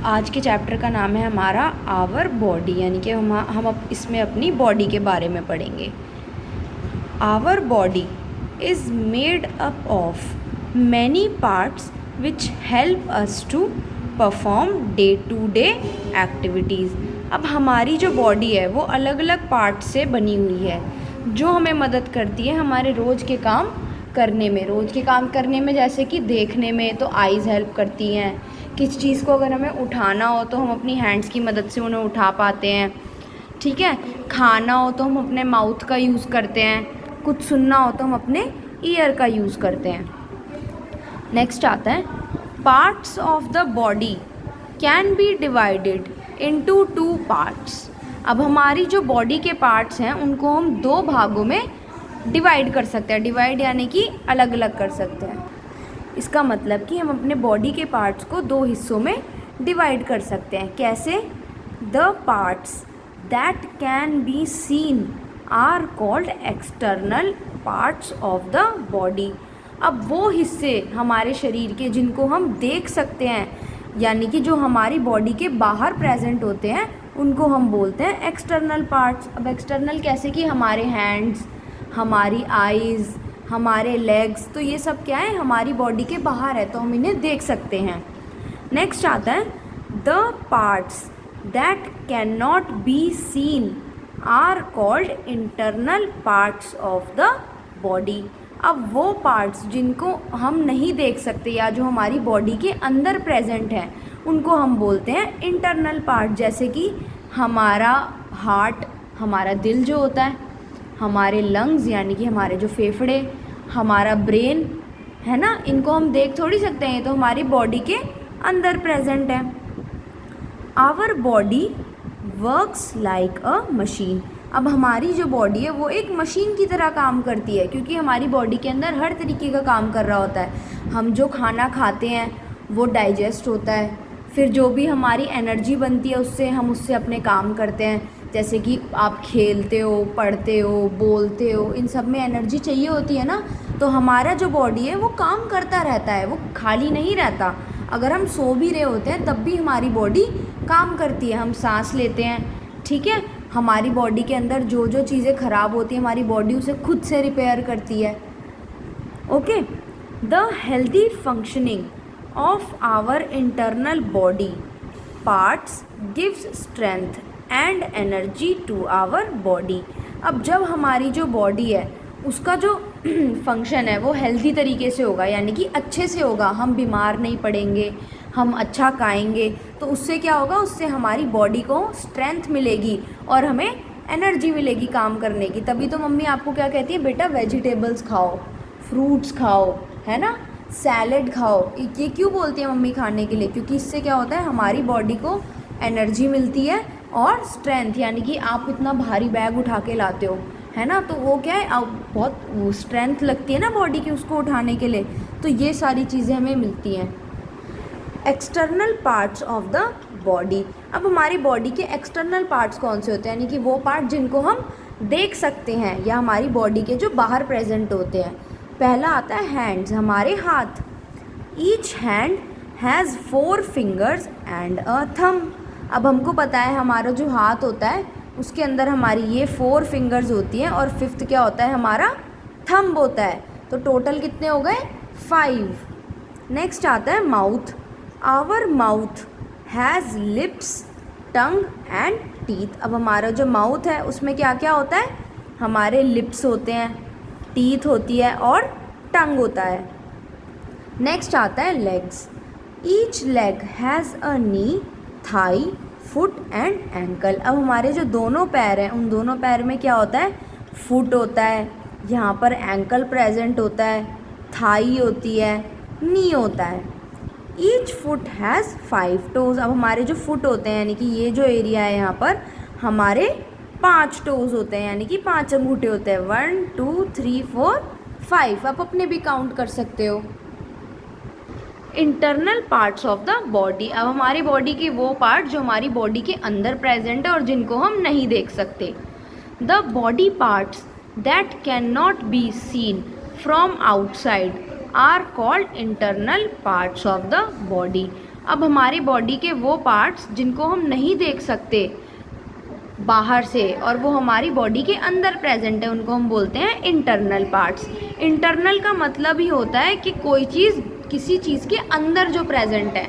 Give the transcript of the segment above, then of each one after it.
आज के चैप्टर का नाम है हमारा आवर बॉडी, यानी कि हम इसमें अपनी बॉडी के बारे में पढ़ेंगे। Our body is made up of many parts which help us to perform day to day activities. अब हमारी जो बॉडी है वो अलग अलग पार्ट से बनी हुई है जो हमें मदद करती है हमारे रोज़ के काम करने में, जैसे कि देखने में तो आइज़ हेल्प करती हैं। किस चीज़ को अगर हमें उठाना हो तो हम अपनी हैंड्स की मदद से उन्हें उठा पाते हैं, ठीक है। खाना हो तो हम अपने माउथ का यूज़ करते हैं, कुछ सुनना हो तो हम अपने ईयर का यूज़ करते हैं। नेक्स्ट आता है parts of the body can be divided into 2 parts. अब हमारी जो बॉडी के पार्ट्स हैं उनको हम 2 भागों में डिवाइड कर सकते हैं। डिवाइड यानी कि अलग अलग कर सकते हैं। इसका मतलब कि हम अपने बॉडी के पार्ट्स को 2 हिस्सों में डिवाइड कर सकते हैं। कैसे? The parts that can be seen are called external parts of the body. अब वो हिस्से हमारे शरीर के जिनको हम देख सकते हैं, यानी कि जो हमारी बॉडी के बाहर प्रेजेंट होते हैं, उनको हम बोलते हैं एक्सटर्नल पार्ट्स। अब एक्सटर्नल कैसे कि हमारे हैंड्स, हमारी आइज़, हमारे लेग्स, तो ये सब क्या है, हमारी बॉडी के बाहर है तो हम इन्हें देख सकते हैं। नेक्स्ट आता है the parts that can not be seen are called internal parts of the body. अब वो पार्ट्स जिनको हम नहीं देख सकते या जो हमारी बॉडी के अंदर प्रेजेंट हैं उनको हम बोलते हैं इंटरनल पार्ट। जैसे कि हमारा हार्ट, हमारा दिल जो होता है, हमारे लंग्स यानी कि हमारे जो फेफड़े, हमारा ब्रेन है ना, इनको हम देख थोड़ी सकते हैं, तो हमारी बॉडी के अंदर प्रेजेंट है। Our body works like a machine. अब हमारी जो बॉडी है वो एक मशीन की तरह काम करती है, क्योंकि हमारी बॉडी के अंदर हर तरीके का काम कर रहा होता है। हम जो खाना खाते हैं वो डाइजेस्ट होता है, फिर जो भी हमारी एनर्जी बनती है उससे अपने काम करते हैं। जैसे कि आप खेलते हो, पढ़ते हो, बोलते हो, इन सब में एनर्जी चाहिए होती है ना, तो हमारा जो बॉडी है वो काम करता रहता है, वो खाली नहीं रहता। अगर हम सो भी रहे होते हैं तब भी हमारी बॉडी काम करती है। हम सांस लेते हैं, ठीक है, हमारी बॉडी के अंदर जो जो चीज़ें ख़राब होती हैं हमारी बॉडी उसे खुद से रिपेयर करती है। Okay, the healthy functioning of our internal body parts gives strength and energy to our body. अब जब हमारी जो बॉडी है उसका जो फंक्शन है वो हेल्दी तरीके से होगा, यानी कि अच्छे से होगा, हम बीमार नहीं पड़ेंगे, हम अच्छा खाएंगे, तो उससे क्या होगा, उससे हमारी बॉडी को स्ट्रेंथ मिलेगी और हमें एनर्जी मिलेगी काम करने की। तभी तो मम्मी आपको क्या कहती है, बेटा वेजिटेबल्स खाओ, फ्रूट्स खाओ, है ना, सैलेड खाओ। ये क्यों बोलती है मम्मी खाने के लिए? क्योंकि इससे क्या होता है, हमारी बॉडी को एनर्जी मिलती है और स्ट्रेंथ, यानी कि आप इतना भारी बैग उठा के लाते हो, है ना, तो वो क्या है, बहुत स्ट्रेंथ लगती है ना बॉडी की उसको उठाने के लिए, तो ये सारी चीज़ें हमें मिलती हैं। External parts of the body. अब हमारी बॉडी के एक्सटर्नल पार्ट्स कौन से होते हैं, यानी कि वो पार्ट जिनको हम देख सकते हैं या हमारी बॉडी के जो बाहर प्रेजेंट होते हैं। पहला आता है हैंड्स, हमारे हाथ। Each hand has 4 fingers and a thumb. अब हमको पता है हमारा जो हाथ होता है उसके अंदर हमारी ये 4 फिंगर्स होती हैं और 5th क्या होता है, हमारा थंब होता है। तो टोटल कितने हो गए, 5। नेक्स्ट आता है mouth. Our mouth has lips, tongue and teeth. अब हमारा जो माउथ है उसमें क्या क्या होता है, हमारे लिप्स होते हैं, टीथ होती है और टंग होता है। नेक्स्ट आता है legs. Each leg has a knee, thigh, foot and ankle. अब हमारे जो दोनों पैर हैं उन दोनों पैर में क्या होता है, फुट होता है, यहाँ पर एंकल प्रेजेंट होता है, थाई होती है, नी होता है। Each foot has 5 toes. अब हमारे जो फुट होते हैं, यानी कि ये जो एरिया है यहाँ पर, हमारे 5 टोज़ होते हैं, यानी कि 5 अंगूठे होते हैं। 1 2 3 4 5। आप अपने भी काउंट कर सकते हो। Internal parts of the body. अब हमारी बॉडी के वो पार्ट जो हमारी बॉडी के अंदर प्रेजेंट है और जिनको हम नहीं देख सकते। The body parts that can not be seen from outside are called internal parts of the body. अब हमारी बॉडी के वो पार्ट्स जिनको हम नहीं देख सकते बाहर से और वो हमारी बॉडी के अंदर प्रेजेंट है, उनको हम बोलते हैं इंटरनल पार्ट्स। इंटरनल का मतलब ही होता है कि कोई चीज़ किसी चीज़ के अंदर जो प्रेजेंट है,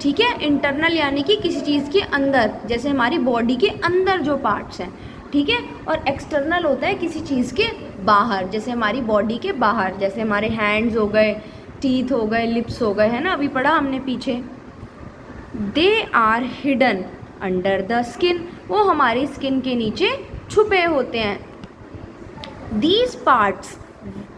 ठीक है। इंटरनल यानी कि किसी चीज़ के अंदर, जैसे हमारी बॉडी के अंदर जो पार्ट्स हैं, ठीक है। और एक्सटर्नल होता है किसी चीज़ के बाहर, जैसे हमारी बॉडी के बाहर, जैसे हमारे हैंड्स हो गए, टीथ हो गए, लिप्स हो गए, है ना, अभी पढ़ा हमने पीछे। They are hidden under the skin, वो हमारी स्किन के नीचे छुपे होते हैं। These parts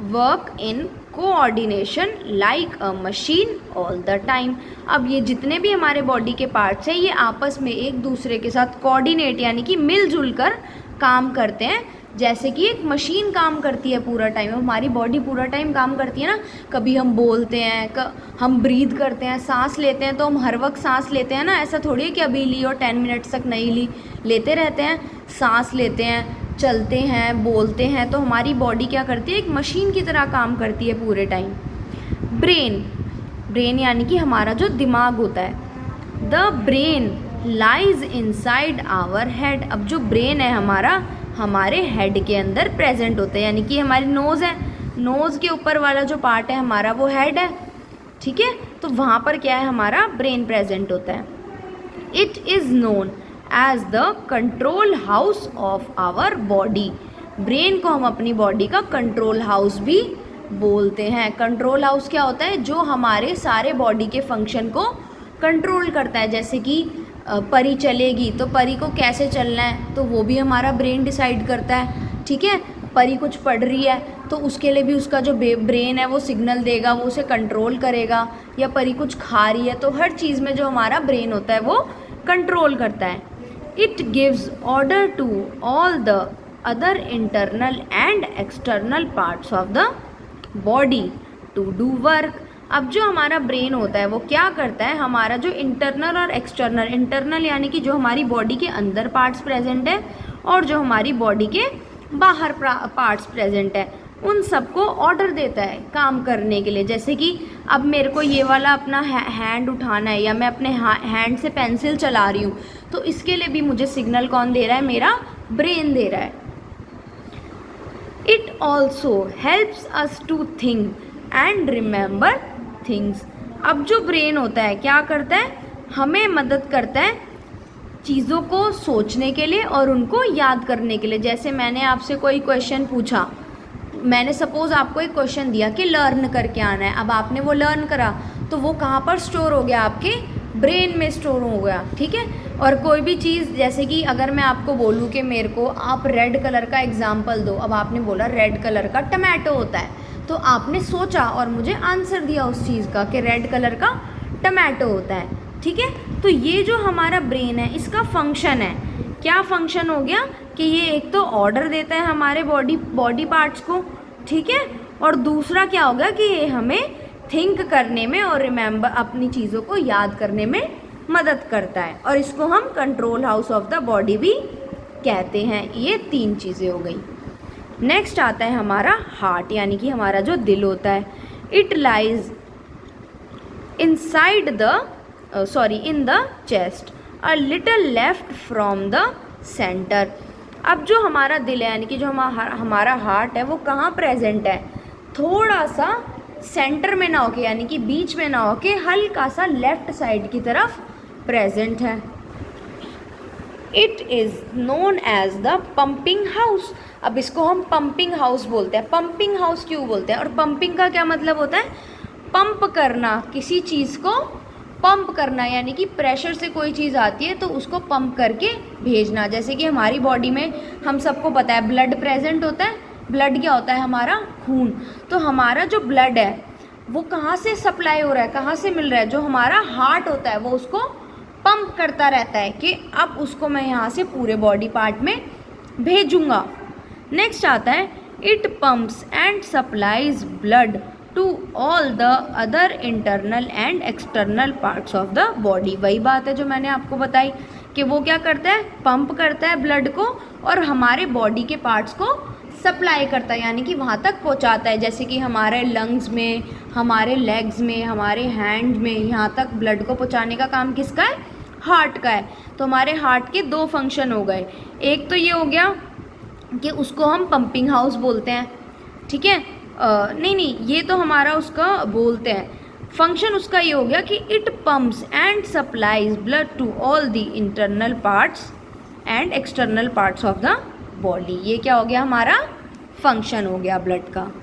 work in coordination like a machine all the time. अब ये जितने भी हमारे बॉडी के पार्ट्स हैं, ये आपस में एक दूसरे के साथ कोऑर्डिनेट यानी कि मिलजुल कर काम करते हैं, जैसे कि एक मशीन काम करती है पूरा टाइम। हमारी बॉडी पूरा टाइम काम करती है ना, कभी हम बोलते हैं, हम ब्रीथ करते हैं, सांस लेते हैं, तो हम हर वक्त सांस लेते हैं ना, ऐसा थोड़ी है कि अभी ली और 10 मिनट्स तक नहीं ली, लेते रहते हैं, सांस लेते हैं, चलते हैं, बोलते हैं। तो हमारी बॉडी क्या करती है, एक मशीन की तरह काम करती है पूरे टाइम। ब्रेन यानी कि हमारा जो दिमाग होता है। The brain lies inside our head. अब जो ब्रेन है हमारा, हमारे हेड के अंदर प्रेजेंट होता है, यानी कि हमारी नोज़ है, नोज़ के ऊपर वाला जो पार्ट है हमारा वो हेड है, ठीक है। तो वहाँ पर क्या है, हमारा ब्रेन प्रेजेंट होता है। It is known as the control house of our body. Brain को हम अपनी बॉडी का कंट्रोल हाउस भी बोलते हैं। कंट्रोल हाउस क्या होता है, जो हमारे सारे बॉडी के फंक्शन को कंट्रोल करता है। जैसे कि परी चलेगी तो परी को कैसे चलना है, तो वो भी हमारा ब्रेन डिसाइड करता है, ठीक है। परी कुछ पढ़ रही है तो उसके लिए भी उसका जो ब्रेन है वो सिग्नल देगा, वो उसे कंट्रोल करेगा। या परी कुछ खा रही है, तो हर चीज़ में जो हमारा ब्रेन होता है वो कंट्रोल करता है। It gives order to all the other internal and external parts of the body to do work. अब जो हमारा ब्रेन होता है वो क्या करता है, हमारा जो इंटरनल और एक्सटर्नल, इंटरनल यानी कि जो हमारी बॉडी के अंदर पार्ट्स प्रेजेंट है और जो हमारी बॉडी के बाहर पार्ट्स प्रेजेंट है, उन सबको ऑर्डर देता है काम करने के लिए। जैसे कि अब मेरे को ये वाला अपना हैंड उठाना है, या मैं अपने हैंड से पेंसिल चला रही हूँ, तो इसके लिए भी मुझे सिग्नल कौन दे रहा है, मेरा ब्रेन दे रहा है। It also helps us to think and remember things. अब जो ब्रेन होता है क्या करता है, हमें मदद करता है चीज़ों को सोचने के लिए और उनको याद करने के लिए। जैसे मैंने आपसे कोई क्वेश्चन पूछा, मैंने सपोज़ आपको एक क्वेश्चन दिया कि लर्न करके आना है, अब आपने वो लर्न करा तो वो कहाँ पर स्टोर हो गया, आपके ब्रेन में स्टोर हो गया, ठीक है। और कोई भी चीज़, जैसे कि अगर मैं आपको बोलूँ कि मेरे को आप रेड कलर का एग्जाम्पल दो, अब आपने बोला रेड कलर का टमाटो होता है, तो आपने सोचा और मुझे आंसर दिया उस चीज़ का कि रेड कलर का टमाटो होता है, ठीक है। तो ये जो हमारा ब्रेन है इसका फंक्शन है, क्या फंक्शन हो गया कि ये एक तो ऑर्डर देता है हमारे बॉडी पार्ट्स को, ठीक है, और दूसरा क्या होगा कि ये हमें थिंक करने में और रिमेंबर, अपनी चीज़ों को याद करने में मदद करता है। और इसको हम control house of the body भी कहते हैं। ये 3 चीज़ें हो गई। नेक्स्ट आता है हमारा हार्ट, यानी कि हमारा जो दिल होता है। It lies inside in the chest a little left from the centre. अब जो हमारा दिल है, यानी कि जो हमारा हार्ट है, वो कहाँ प्रेजेंट है, थोड़ा सा सेंटर में ना होके, यानी कि बीच में ना होके, हल्का सा लेफ्ट साइड की तरफ प्रेजेंट है। It is known as the pumping house. अब इसको हम पंपिंग हाउस बोलते हैं। पंपिंग हाउस क्यों बोलते हैं, और पंपिंग का क्या मतलब होता है, पंप करना, किसी चीज़ को पंप करना, यानी कि प्रेशर से कोई चीज़ आती है तो उसको पंप करके भेजना। जैसे कि हमारी बॉडी में हम सबको पता है ब्लड प्रेजेंट होता है। ब्लड क्या होता है, हमारा खून। तो हमारा जो ब्लड है वो कहाँ से सप्लाई हो रहा है, कहाँ से मिल रहा है, जो हमारा हार्ट होता है वो उसको पंप करता रहता है कि अब उसको मैं यहाँ से पूरे बॉडी पार्ट में भेजूँगा। नेक्स्ट आता है it pumps and supplies blood to all the other internal and external parts of the body. वही बात है जो मैंने आपको बताई कि वो क्या करता है, पंप करता है ब्लड को और हमारे बॉडी के पार्ट्स को सप्लाई करता है यानी कि वहाँ तक पहुँचाता है। जैसे कि हमारे लंग्स में, हमारे लेग्स में, हमारे हैंड में, यहाँ तक ब्लड को पहुँचाने का काम किसका है? हार्ट का है। तो हमारे हार्ट के दो फंक्शन हो गए, एक तो ये हो गया कि उसको हम पंपिंग हाउस बोलते हैं, ठीक है। नहीं, ये तो हमारा उसका बोलते हैं फंक्शन, उसका ये हो गया कि it pumps and supplies blood to all the internal parts and external parts of the body. ये क्या हो गया? हमारा फंक्शन हो गया ब्लड का।